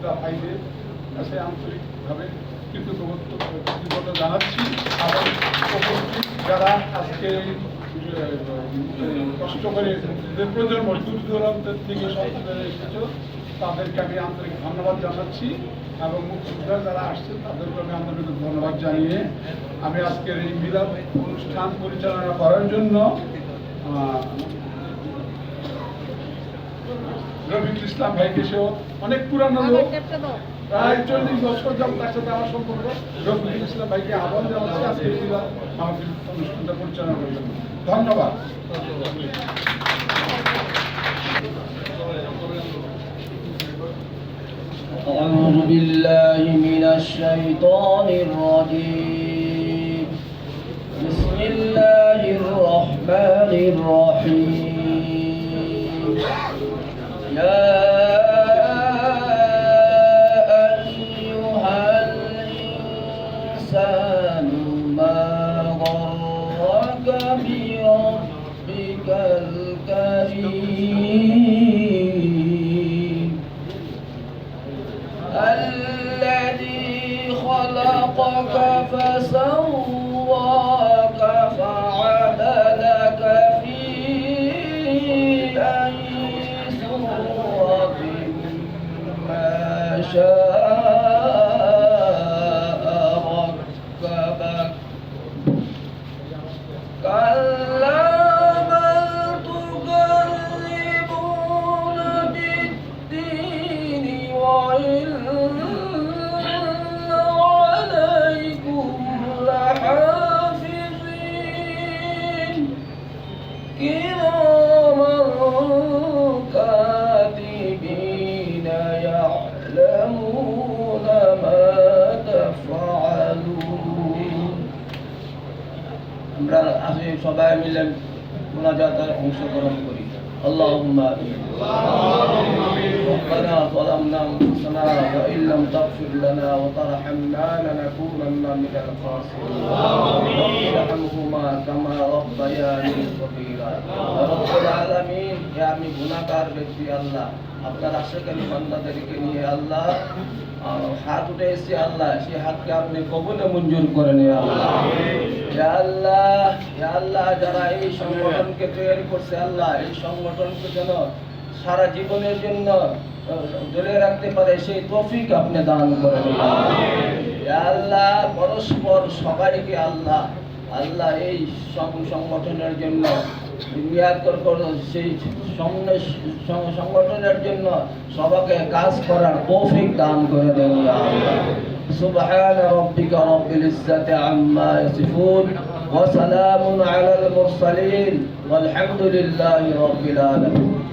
মুক্তিযোদ্ধা ভাইদের কাছে আন্তরিকভাবে কৃতজ্ঞতা জানাচ্ছি। এবং উপস্থিত যারা আজকে কষ্ট করে মুক্তিযুদ্ধের প্রজন্ম দূর দূরান্তের থেকে সন্তানের এসেছ, তাদেরকে আমি আন্তরিক ধন্যবাদ জানাচ্ছি এবং মুক্তিযোদ্ধা যারা আসছেন তাদেরকে আমি আন্তরিক ধন্যবাদ জানিয়ে আমি আজকের এই মিলাদ অনুষ্ঠান পরিচালনা করার জন্য রফিকুল ইসলাম ভাইকে, সেও অনেক পুরানো লোক, প্রায় 40 বছর যাবত তার সাথে আমার সম্পর্ক। রফিকুল ইসলাম ভাইকে আহ্বান জানাচ্ছি আজকে এই মিলাদ আমাদের অনুষ্ঠানটা পরিচালনা করার জন্য। ধন্যবাদ। أعوذ بالله من الشيطان الرجيم. بسم الله الرحمن الرحيم. يا أيها الإنسان ما غرك بربك الكريم الذي خلقك فسواك فعدلك في أي صورة ما شاء ركبك كلا بل تكذبون بالدين وإن عليكم لحافظين كراما كاتبين يعلمون ما تفعلون. আমরা আসি সবাই মিলে মুনাজাতের অংশগ্রহণ করি। আল্লাহুম্মা আমিন। ربنا ظلمنا أنفسنا وإن لم تغفر لنا وترحمنا لنكونن من الخاسرين. رب ارحمهما كما ربياني صغيرا. رب العالمين يا আমি গুনাহগার ব্যক্তি আল্লাহ, আপনার আশীর্বাদী বান্দাদেরকে নিয়ে আল্লাহ হাত উঠেছি আল্লাহ, সেই হাতকে আপনি কবুলে মঞ্জুর করেন ইয়া আল্লাহ। ইয়া আল্লাহ, ইয়া আল্লাহ, যারা এই সংগঠনকে তৈরি করছে আল্লাহ, এই সংগঠনকে যেন সারা জীবনের জন্য ধরে রাখতে পারে সেই তৌফিক আপনি দান করেন ইয়া আল্লাহ। পরস্পর সবাইকে আল্লাহ আল্লাহ এই সংগঠনের জন্য নিয়াত করে সেই সংগঠনের জন্য সবাইকে কাজ করার তৌফিক দান করে দেন ইয়া আল্লাহ। سبحان ربك رب العزة عما يصفون وسلام على المرسلين والحمد لله رب العالمين.